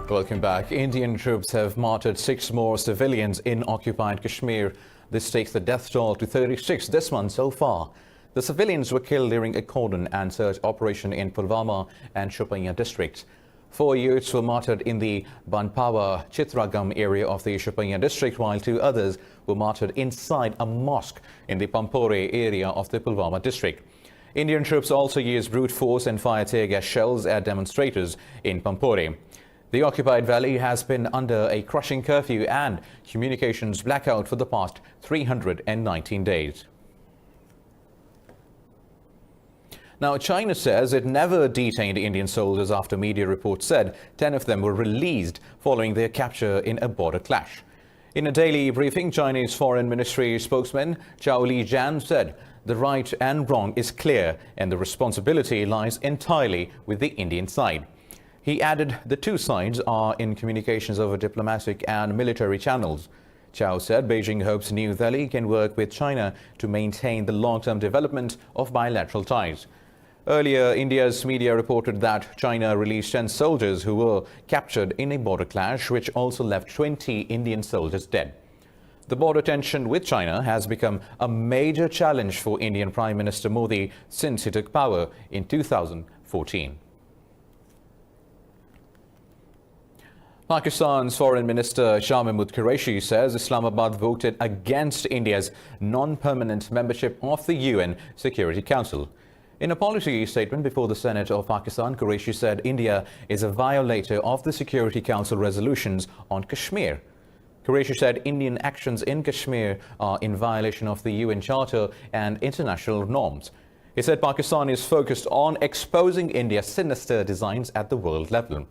Welcome back. Indian troops have martyred 6 more civilians in occupied Kashmir. This takes the death toll to 36 this month so far. The civilians were killed during a cordon and search operation in Pulwama and Shopian districts. 4 youths were martyred in the Banpawa Chitragam area of the Shopian district, while 2 others were martyred inside a mosque in the Pampore area of the Pulwama district. Indian troops also used brute force and fired tear gas shells at demonstrators in Pampore. The occupied valley has been under a crushing curfew and communications blackout for the past 319 days. Now, China says it never detained Indian soldiers after media reports said 10 of them were released following their capture in a border clash. In a daily briefing, Chinese Foreign Ministry spokesman Zhao Lijian said the right and wrong is clear and the responsibility lies entirely with the Indian side. He added the 2 sides are in communications over diplomatic and military channels. Zhao said Beijing hopes New Delhi can work with China to maintain the long-term development of bilateral ties. Earlier, India's media reported that China released 10 soldiers who were captured in a border clash, which also left 20 Indian soldiers dead. The border tension with China has become a major challenge for Indian Prime Minister Modi since he took power in 2014. Pakistan's Foreign Minister Shah Mahmood Qureshi says Islamabad voted against India's non-permanent membership of the UN Security Council. In a policy statement before the Senate of Pakistan, Qureshi said India is a violator of the Security Council resolutions on Kashmir. Qureshi said Indian actions in Kashmir are in violation of the UN Charter and international norms. He said Pakistan is focused on exposing India's sinister designs at the world level.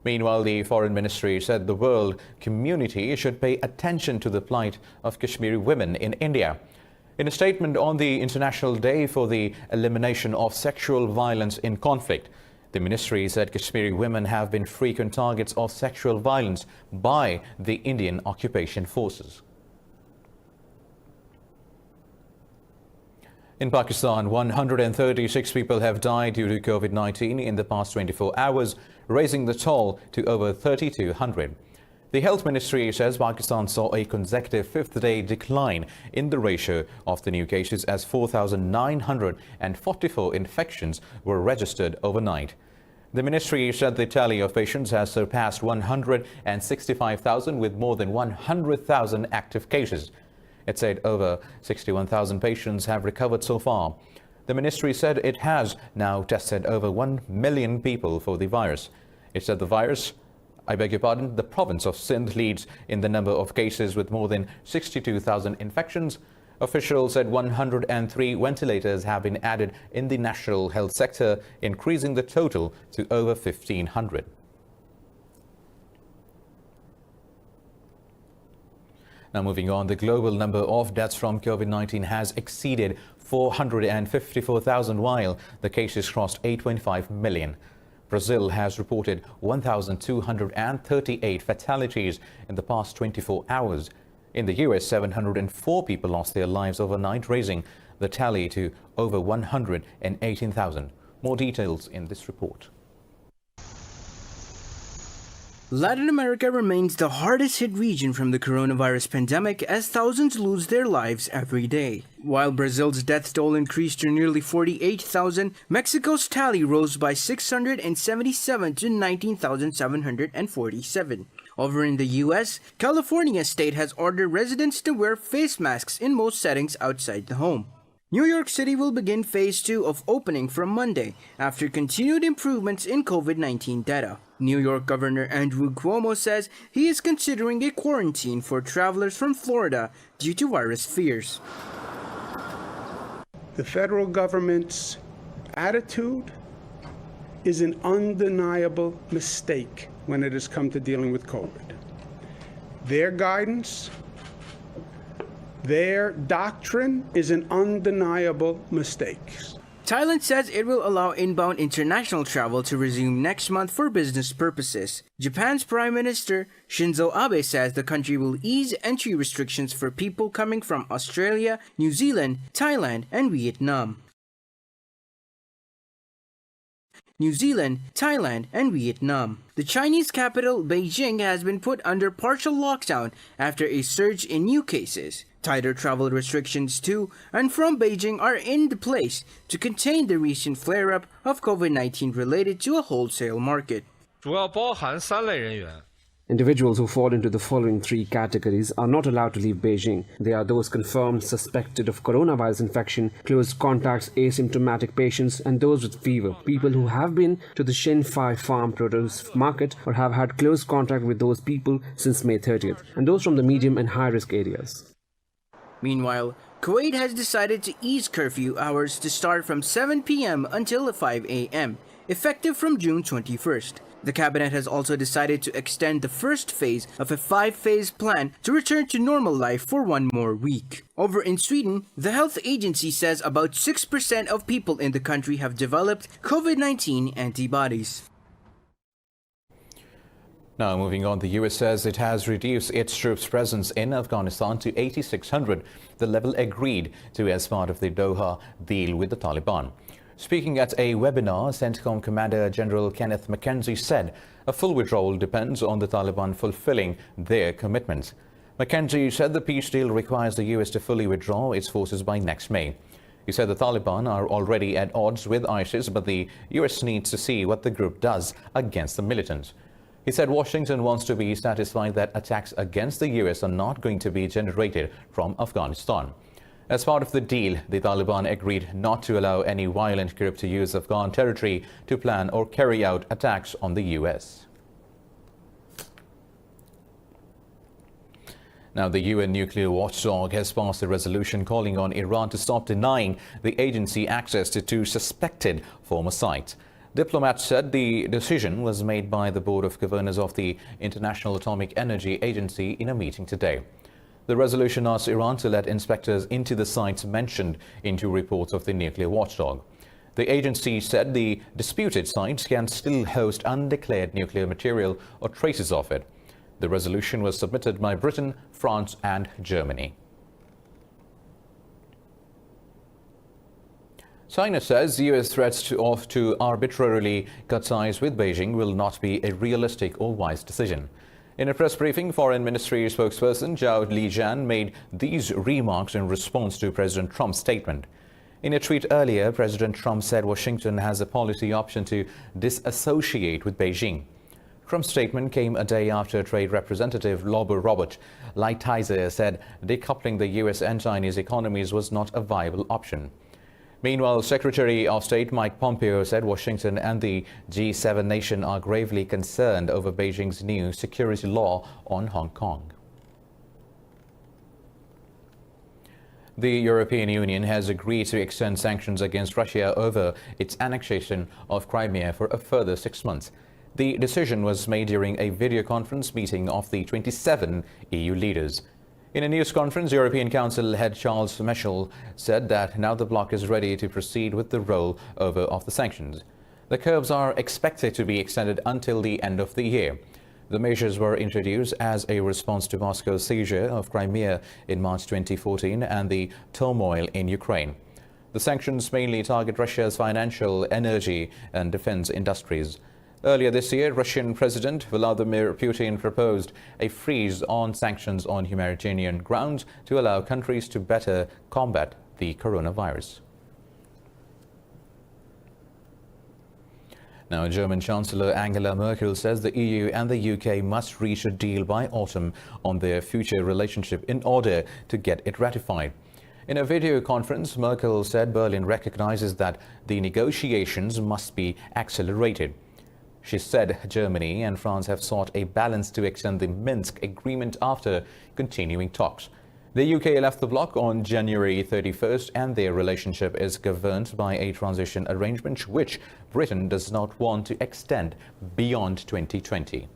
Meanwhile, the Foreign Ministry said the world community should pay attention to the plight of Kashmiri women in India. In a statement on the International Day for the Elimination of Sexual Violence in Conflict, the ministry said Kashmiri women have been frequent targets of sexual violence by the Indian occupation forces. In Pakistan, 136 people have died due to COVID-19 in the past 24 hours, raising the toll to over 3,200. The Health Ministry says Pakistan saw a consecutive 5th-day decline in the ratio of the new cases as 4,944 infections were registered overnight. The ministry said the tally of patients has surpassed 165,000 with more than 100,000 active cases. It said over 61,000 patients have recovered so far. The ministry said it has now tested over 1 million people for the virus. It said the province of Sindh leads in the number of cases with more than 62,000 infections. Officials said 103 ventilators have been added in the national health sector, increasing the total to over 1,500. Now moving on, the global number of deaths from COVID-19 has exceeded 454,000 while the cases crossed 8.5 million. Brazil has reported 1,238 fatalities in the past 24 hours. In the US, 704 people lost their lives overnight, raising the tally to over 118,000. More details in this report. Latin America remains the hardest hit region from the coronavirus pandemic as thousands lose their lives every day. While Brazil's death toll increased to nearly 48,000, Mexico's tally rose by 677 to 19,747. Over in the US, California state has ordered residents to wear face masks in most settings outside the home. New York City will begin phase 2 of opening from Monday after continued improvements in COVID-19 data. New York Governor Andrew Cuomo says he is considering a quarantine for travelers from Florida due to virus fears. The federal government's attitude is an undeniable mistake when it has come to dealing with COVID. Their guidance, their doctrine is an undeniable mistake. Thailand says it will allow inbound international travel to resume next month for business purposes. Japan's Prime Minister Shinzo Abe says the country will ease entry restrictions for people coming from Australia, New Zealand, Thailand, and Vietnam. New Zealand, Thailand, and Vietnam. The Chinese capital, Beijing, has been put under partial lockdown after a surge in new cases. Tighter travel restrictions to and from Beijing are in place to contain the recent flare-up of COVID-19 related to a wholesale market. 主要包含3类人员。 Individuals who fall into the following 3 categories are not allowed to leave Beijing. They are those confirmed suspected of coronavirus infection, close contacts, asymptomatic patients, and those with fever. People who have been to the Shenfai Farm Produce Market or have had close contact with those people since May 30th, and those from the medium and high-risk areas. Meanwhile, Kuwait has decided to ease curfew hours to start from 7 p.m. until 5 a.m., effective from June 21st. The cabinet has also decided to extend the first phase of a 5-phase plan to return to normal life for 1 more week. Over in Sweden, the health agency says about 6% of people in the country have developed COVID-19 antibodies. Now moving on, the US says it has reduced its troops' presence in Afghanistan to 8,600, the level agreed to as part of the Doha deal with the Taliban. Speaking at a webinar, CENTCOM Commander General Kenneth McKenzie said a full withdrawal depends on the Taliban fulfilling their commitments. McKenzie said the peace deal requires the US to fully withdraw its forces by next May. He said the Taliban are already at odds with ISIS, but the US needs to see what the group does against the militants. He said Washington wants to be satisfied that attacks against the US are not going to be generated from Afghanistan. As part of the deal, the Taliban agreed not to allow any violent group to use Afghan territory to plan or carry out attacks on the US. Now, the UN nuclear watchdog has passed a resolution calling on Iran to stop denying the agency access to 2 suspected former sites. Diplomats said the decision was made by the Board of Governors of the International Atomic Energy Agency in a meeting today. The resolution asks Iran to let inspectors into the sites mentioned in 2 reports of the nuclear watchdog. The agency said the disputed sites can still host undeclared nuclear material or traces of it. The resolution was submitted by Britain, France and Germany. China says US threats to arbitrarily cut ties with Beijing will not be a realistic or wise decision. In a press briefing, Foreign Ministry spokesperson Zhao Lijian made these remarks in response to President Trump's statement. In a tweet earlier, President Trump said Washington has a policy option to disassociate with Beijing. Trump's statement came a day after Trade Representative Robert Lighthizer said decoupling the US and Chinese economies was not a viable option. Meanwhile, Secretary of State Mike Pompeo said Washington and the G7 nation are gravely concerned over Beijing's new security law on Hong Kong. The European Union has agreed to extend sanctions against Russia over its annexation of Crimea for a further 6 months. The decision was made during a video conference meeting of the 27 EU leaders. In a news conference, European Council head Charles Michel said that now the bloc is ready to proceed with the rollover of the sanctions. The curbs are expected to be extended until the end of the year. The measures were introduced as a response to Moscow's seizure of Crimea in March 2014 and the turmoil in Ukraine. The sanctions mainly target Russia's financial, energy and defense industries. Earlier this year, Russian President Vladimir Putin proposed a freeze on sanctions on humanitarian grounds to allow countries to better combat the coronavirus. Now, German Chancellor Angela Merkel says the EU and the UK must reach a deal by autumn on their future relationship in order to get it ratified. In a video conference, Merkel said Berlin recognizes that the negotiations must be accelerated. She said Germany and France have sought a balance to extend the Minsk agreement after continuing talks. The UK left the bloc on January 31st and their relationship is governed by a transition arrangement which Britain does not want to extend beyond 2020.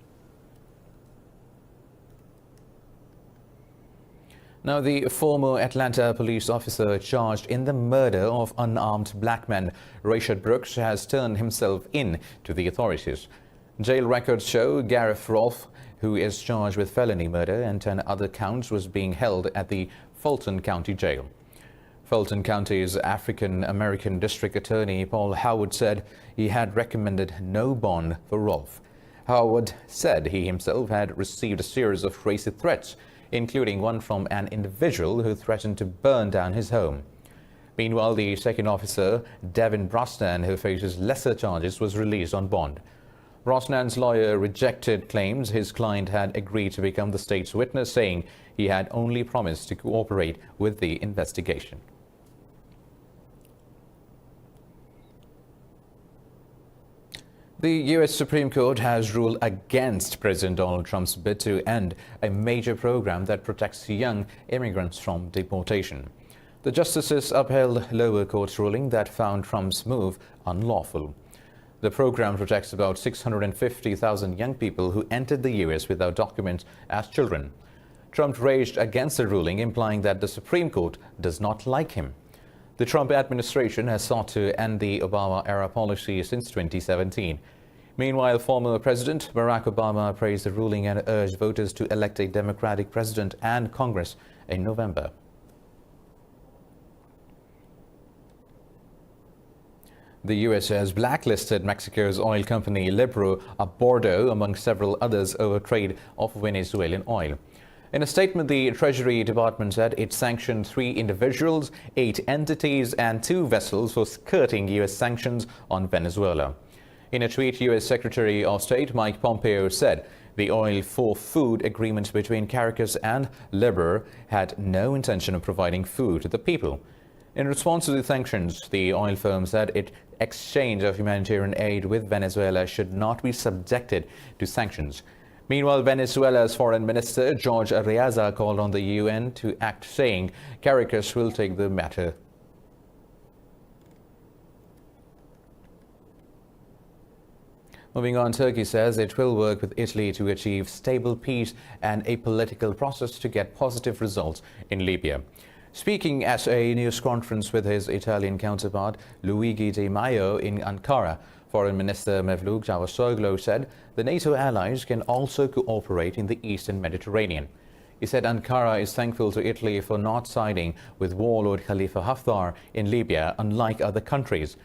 Now, the former Atlanta police officer charged in the murder of unarmed black man Rayshard Brooks has turned himself in to the authorities. Jail records show Gareth Rolfe, who is charged with felony murder and 10 other counts, was being held at the Fulton County Jail. Fulton County's African-American District Attorney Paul Howard said he had recommended no bond for Rolfe. Howard said he himself had received a series of racist threats, including one from an individual who threatened to burn down his home. Meanwhile, the second officer, Devin Brosnan, who faces lesser charges, was released on bond. Brosnan's lawyer rejected claims his client had agreed to become the state's witness, saying he had only promised to cooperate with the investigation. The U.S. Supreme Court has ruled against President Donald Trump's bid to end a major program that protects young immigrants from deportation. The justices upheld lower court's ruling that found Trump's move unlawful. The program protects about 650,000 young people who entered the U.S. without documents as children. Trump raged against the ruling, implying that the Supreme Court does not like him. The Trump administration has sought to end the Obama-era policy since 2017. Meanwhile, former President Barack Obama praised the ruling and urged voters to elect a Democratic president and Congress in November. The U.S. has blacklisted Mexico's oil company Libro Bordo, among several others, over trade of Venezuelan oil. In a statement, the Treasury Department said it sanctioned 3 individuals, 8 entities, and 2 vessels for skirting U.S. sanctions on Venezuela. In a tweet, U.S. Secretary of State Mike Pompeo said the oil for food agreement between Caracas and Libya had no intention of providing food to the people. In response to the sanctions, the oil firm said its exchange of humanitarian aid with Venezuela should not be subjected to sanctions. Meanwhile, Venezuela's Foreign Minister George Arriaza called on the UN to act, saying Caracas will take the matter. Moving on, Turkey says it will work with Italy to achieve stable peace and a political process to get positive results in Libya. Speaking at a news conference with his Italian counterpart Luigi Di Maio in Ankara, Foreign Minister Mevlut Cavusoglu said the NATO allies can also cooperate in the Eastern Mediterranean. He said Ankara is thankful to Italy for not siding with warlord Khalifa Haftar in Libya, unlike other countries.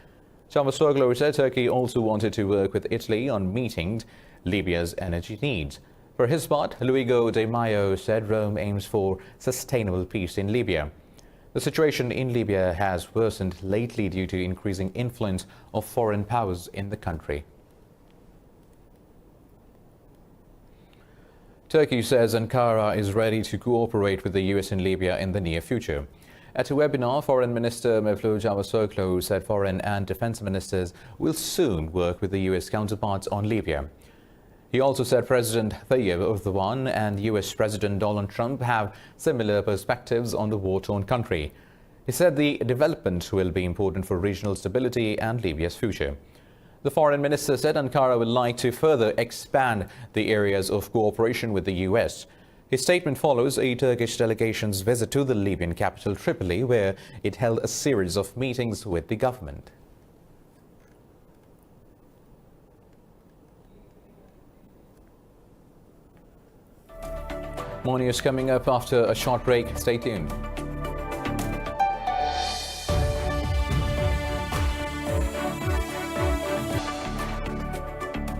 Cavusoglu said Turkey also wanted to work with Italy on meeting Libya's energy needs. For his part, Luigi Di Maio said Rome aims for sustainable peace in Libya. The situation in Libya has worsened lately due to increasing influence of foreign powers in the country. Turkey says Ankara is ready to cooperate with the U.S. in Libya in the near future. At a webinar, Foreign Minister Mevlut Cavusoglu said foreign and defense ministers will soon work with the U.S. counterparts on Libya. He also said President Tayyip Erdogan and U.S. President Donald Trump have similar perspectives on the war-torn country. He said the development will be important for regional stability and Libya's future. The foreign minister said Ankara would like to further expand the areas of cooperation with the U.S. His statement follows a Turkish delegation's visit to the Libyan capital Tripoli, where it held a series of meetings with the government. More news coming up after a short break. Stay tuned.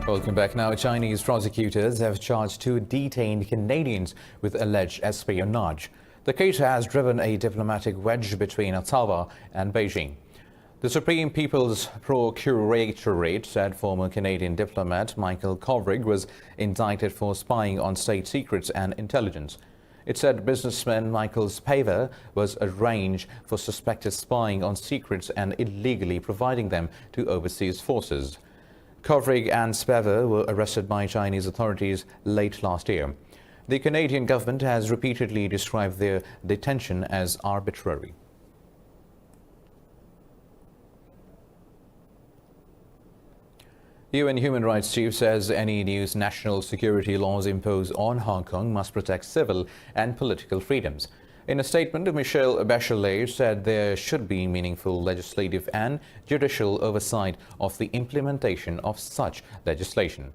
Welcome back. Now, Chinese prosecutors have charged 2 detained Canadians with alleged espionage. The case has driven a diplomatic wedge between Ottawa and Beijing. The Supreme People's Procuratorate said former Canadian diplomat Michael Kovrig was indicted for spying on state secrets and intelligence. It said businessman Michael Spavor was arraigned for suspected spying on secrets and illegally providing them to overseas forces. Kovrig and Spavor were arrested by Chinese authorities late last year. The Canadian government has repeatedly described their detention as arbitrary. UN Human Rights Chief says any new national security laws imposed on Hong Kong must protect civil and political freedoms. In a statement, Michelle Bachelet said there should be meaningful legislative and judicial oversight of the implementation of such legislation.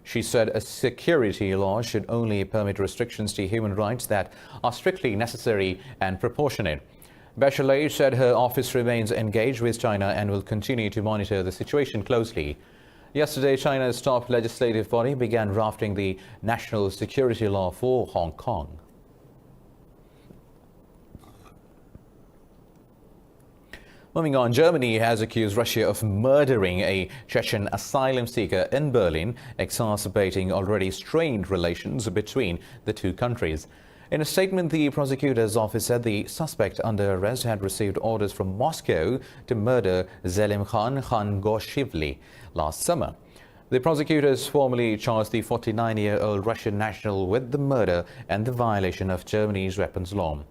She said a security law should only permit restrictions to human rights that are strictly necessary and proportionate. Bachelet said her office remains engaged with China and will continue to monitor the situation closely. Yesterday, China's top legislative body began drafting the national security law for Hong Kong. Moving on, Germany has accused Russia of murdering a Chechen asylum seeker in Berlin, exacerbating already strained relations between the two countries. In a statement, the prosecutor's office said the suspect under arrest had received orders from Moscow to murder Zelimkhan Khangoshivli last summer. The prosecutors formally charged the 49-year-old Russian national with the murder and the violation of Germany's weapons law.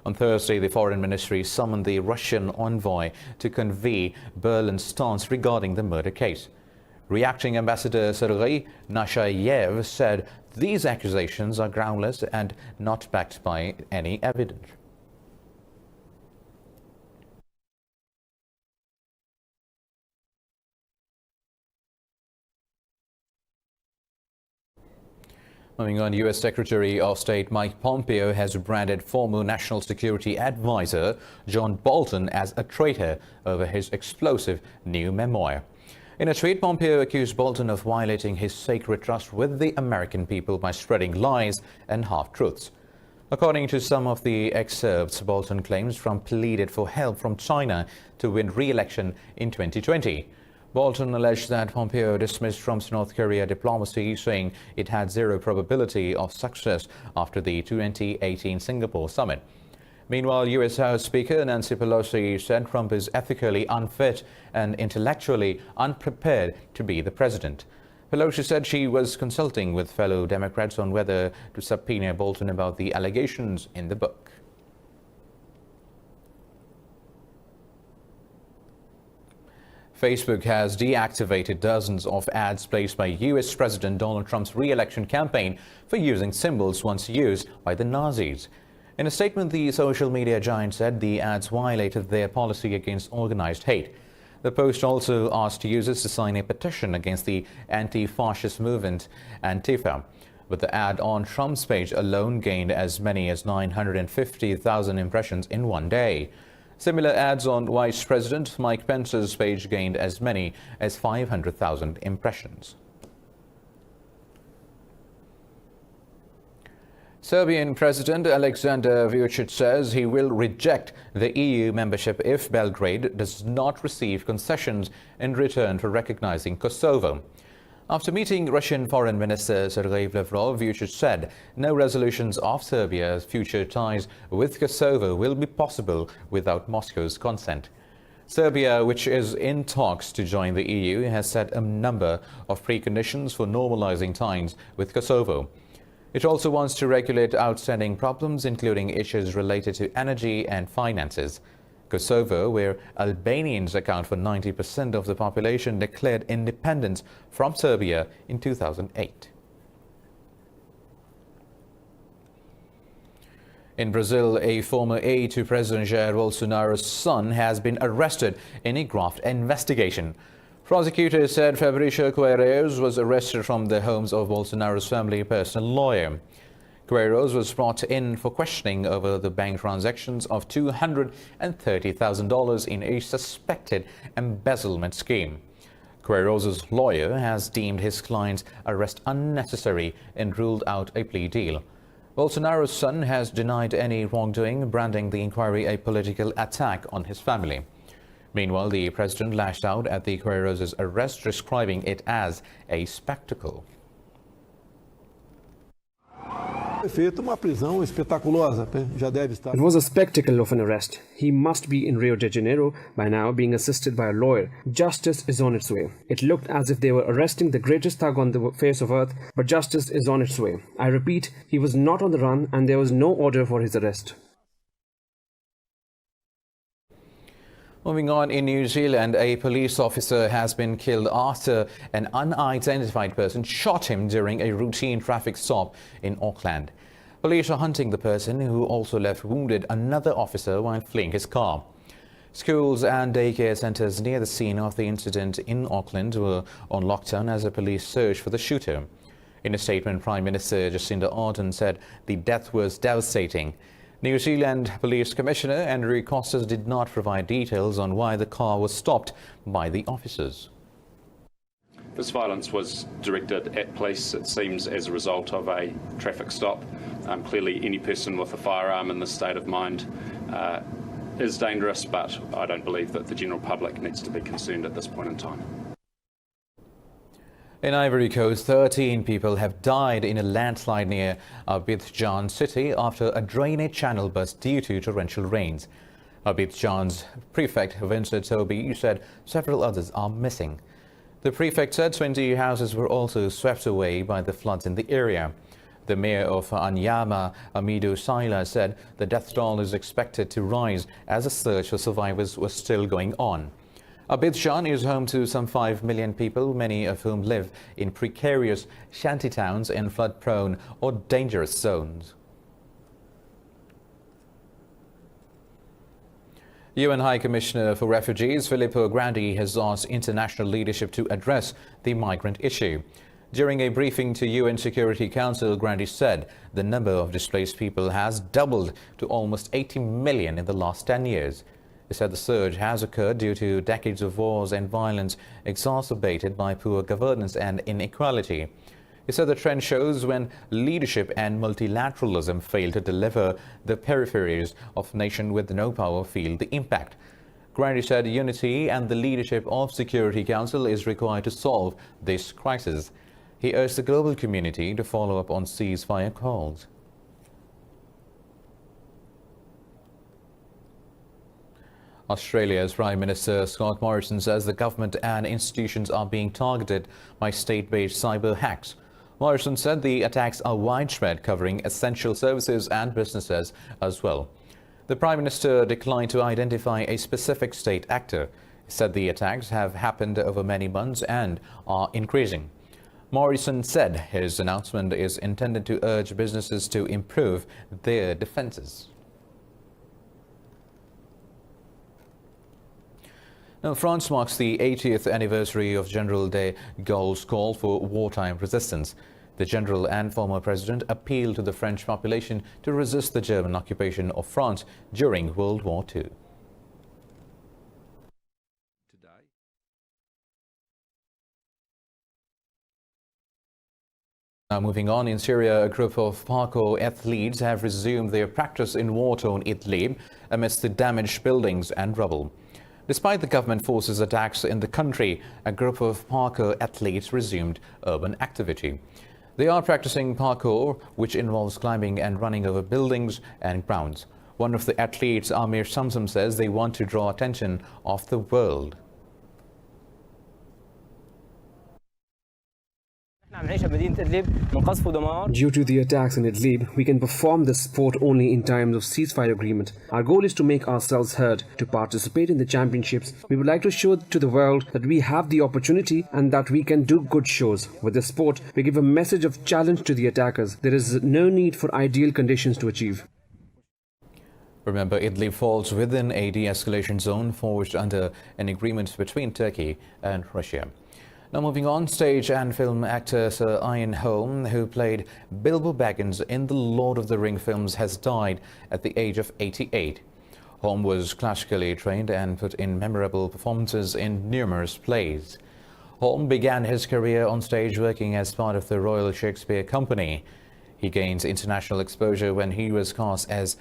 On Thursday, the Foreign Ministry summoned the Russian envoy to convey Berlin's stance regarding the murder case. Reacting, Ambassador Sergei Nashayev said these accusations are groundless and not backed by any evidence. Moving on, U.S. Secretary of State Mike Pompeo has branded former National Security Advisor John Bolton as a traitor over his explosive new memoir. In a tweet, Pompeo accused Bolton of violating his sacred trust with the American people by spreading lies and half-truths. According to some of the excerpts, Bolton claims Trump pleaded for help from China to win re-election in 2020. Bolton alleged that Pompeo dismissed Trump's North Korea diplomacy, saying it had zero probability of success after the 2018 Singapore summit. Meanwhile, U.S. House Speaker Nancy Pelosi said Trump is ethically unfit and intellectually unprepared to be the president. Pelosi said she was consulting with fellow Democrats on whether to subpoena Bolton about the allegations in the book. Facebook has deactivated dozens of ads placed by U.S. President Donald Trump's re-election campaign for using symbols once used by the Nazis. In a statement, the social media giant said the ads violated their policy against organized hate. The post also asked users to sign a petition against the anti-fascist movement Antifa. But the ad on Trump's page alone gained as many as 950,000 impressions in one day. Similar ads on Vice President Mike Pence's page gained as many as 500,000 impressions. Serbian President Aleksandar Vučić says he will reject the EU membership if Belgrade does not receive concessions in return for recognizing Kosovo. After meeting Russian Foreign Minister Sergei Lavrov, Vučić said no resolutions of Serbia's future ties with Kosovo will be possible without Moscow's consent. Serbia, which is in talks to join the EU, has set a number of preconditions for normalizing ties with Kosovo. It also wants to regulate outstanding problems, including issues related to energy and finances. Kosovo, where Albanians account for 90% of the population, declared independence from Serbia in 2008. In Brazil, a former aide to President Jair Bolsonaro's son has been arrested in a graft investigation. Prosecutors said Fabricio Queiroz was arrested from the homes of Bolsonaro's family personal lawyer. Queiroz was brought in for questioning over the bank transactions of $230,000 in a suspected embezzlement scheme. Queiroz's lawyer has deemed his client's arrest unnecessary and ruled out a plea deal. Bolsonaro's son has denied any wrongdoing, branding the inquiry a political attack on his family. Meanwhile, the president lashed out at the Queiroz's arrest, describing it as a spectacle. It was a spectacle of an arrest. He must be in Rio de Janeiro by now, being assisted by a lawyer. Justice is on its way. It looked as if they were arresting the greatest thug on the face of earth, but justice is on its way. I repeat, he was not on the run and there was no order for his arrest. Moving on, in New Zealand, a police officer has been killed after an unidentified person shot him during a routine traffic stop in Auckland. Police are hunting the person, who also left wounded another officer while fleeing his car. Schools and daycare centres near the scene of the incident in Auckland were on lockdown as the police searched for the shooter. In a statement, Prime Minister Jacinda Ardern said the death was devastating. New Zealand Police Commissioner Andrew Costas did not provide details on why the car was stopped by the officers. This violence was directed at police, it seems, as a result of a traffic stop. Clearly, any person with a firearm in this state of mind is dangerous, but I don't believe that the general public needs to be concerned at this point in time. In Ivory Coast, 13 people have died in a landslide near Abidjan city after a drainage channel burst due to torrential rains. Abidjan's prefect, Vincent Toby, said several others are missing. The prefect said 20 houses were also swept away by the floods in the area. The mayor of Anyama, Amidou Saila, said the death toll is expected to rise as a search for survivors was still going on. Abidjan is home to some 5 million people, many of whom live in precarious shanty towns in flood-prone or dangerous zones. UN High Commissioner for Refugees Filippo Grandi has asked international leadership to address the migrant issue. During a briefing to UN Security Council, Grandi said the number of displaced people has doubled to almost 80 million in the last 10 years. He said the surge has occurred due to decades of wars and violence exacerbated by poor governance and inequality. He said the trend shows when leadership and multilateralism fail to deliver, the peripheries of nations with no power feel the impact. Grandi said unity and the leadership of Security Council is required to solve this crisis. He urged the global community to follow up on ceasefire calls. Australia's Prime Minister Scott Morrison says the government and institutions are being targeted by state-based cyber hacks. Morrison said the attacks are widespread, covering essential services and businesses as well. The Prime Minister declined to identify a specific state actor. He said the attacks have happened over many months and are increasing. Morrison said his announcement is intended to urge businesses to improve their defenses. Now, France marks the 80th anniversary of General de Gaulle's call for wartime resistance. The general and former president appealed to the French population to resist the German occupation of France during World War II. Now, moving on, in Syria, a group of parkour athletes have resumed their practice in war-torn Idlib amidst the damaged buildings and rubble. Despite the government forces' attacks in the country, a group of parkour athletes resumed urban activity. They are practicing parkour, which involves climbing and running over buildings and grounds. One of the athletes, Amir Samsam, says they want to draw attention of the world. Due to the attacks in Idlib, we can perform this sport only in times of ceasefire agreement. Our goal is to make ourselves heard, to participate in the championships. We would like to show to the world that we have the opportunity and that we can do good shows. With this sport, we give a message of challenge to the attackers. There is no need for ideal conditions to achieve. Remember, Idlib falls within a de-escalation zone forged under an agreement between Turkey and Russia. Now, moving on, stage and film actor Sir Ian Holm, who played Bilbo Baggins in the Lord of the Rings films, has died at the age of 88. Holm was classically trained and put in memorable performances in numerous plays. Holm began his career on stage working as part of the Royal Shakespeare Company. He gained international exposure when he was cast as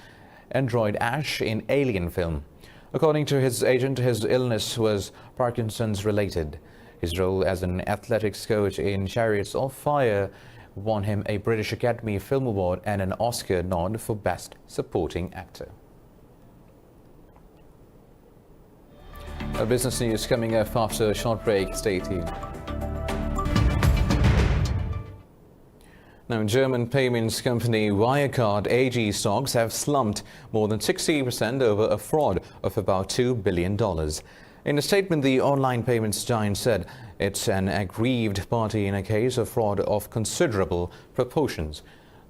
Android Ash in Alien film. According to his agent, his illness was Parkinson's related. His role as an athletics coach in Chariots of Fire won him a British Academy Film Award and an Oscar nod for Best Supporting Actor. Business news coming up after a short break. Stay tuned. Now, German payments company Wirecard AG stocks have slumped more than 60% over a fraud of about $2 billion. In a statement, the online payments giant said it's an aggrieved party in a case of fraud of considerable proportions.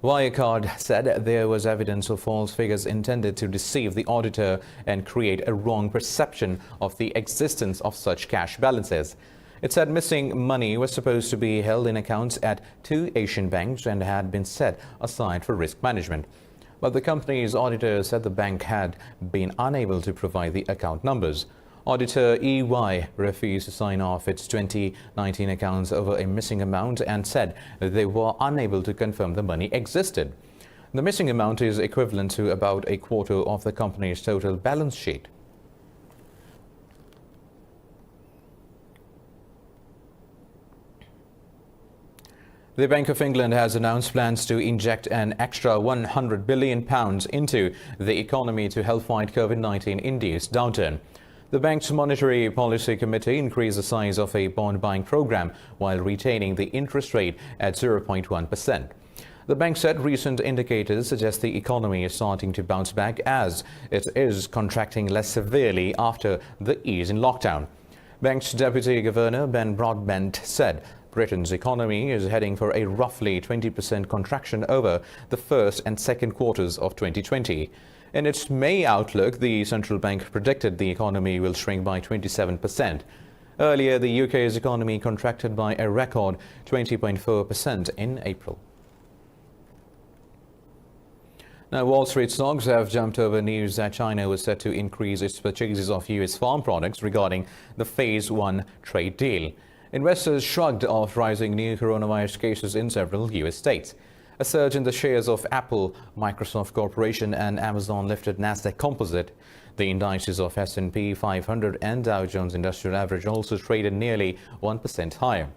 Wirecard said there was evidence of false figures intended to deceive the auditor and create a wrong perception of the existence of such cash balances. It said missing money was supposed to be held in accounts at 2 Asian banks and had been set aside for risk management. but the company's auditor said the bank had been unable to provide the account numbers. Auditor EY refused to sign off its 2019 accounts over a missing amount and said they were unable to confirm the money existed. The missing amount is equivalent to about a quarter of the company's total balance sheet. The Bank of England has announced plans to inject an extra £100 billion into the economy to help fight COVID-19-induced downturn. The bank's Monetary Policy Committee increased the size of a bond buying program while retaining the interest rate at 0.1%. The bank said recent indicators suggest the economy is starting to bounce back as it is contracting less severely after the ease in lockdown. Bank's Deputy Governor Ben Broadbent said Britain's economy is heading for a roughly 20% contraction over the first and second quarters of 2020. In its May outlook, the central bank predicted the economy will shrink by 27%. Earlier, the UK's economy contracted by a record 20.4% in April. Now, Wall Street stocks have jumped over news that China was set to increase its purchases of US farm products regarding the Phase 1 trade deal. Investors shrugged off rising new coronavirus cases in several US states. A surge in the shares of Apple, Microsoft Corporation and Amazon lifted Nasdaq Composite. The indices of S&P 500 and Dow Jones Industrial Average also traded nearly 1% higher.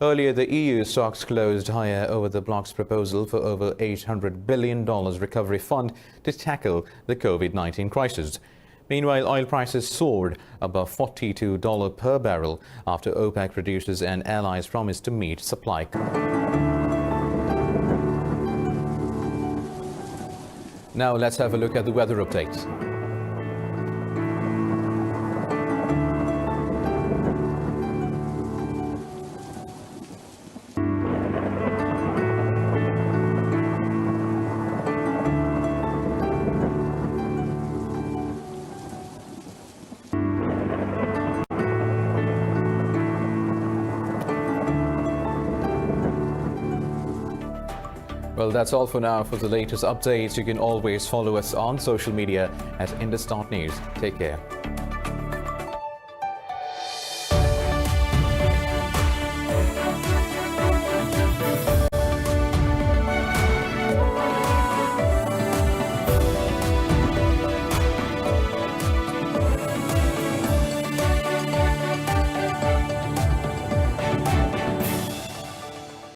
Earlier, the EU stocks closed higher over the bloc's proposal for over $800 billion recovery fund to tackle the COVID-19 crisis. Meanwhile, oil prices soared above $42 per barrel after OPEC producers and allies promised to meet supply. Now let's have a look at the weather updates. Well, that's all for now. For the latest updates, you can always follow us on social media at Indus.News. Take care.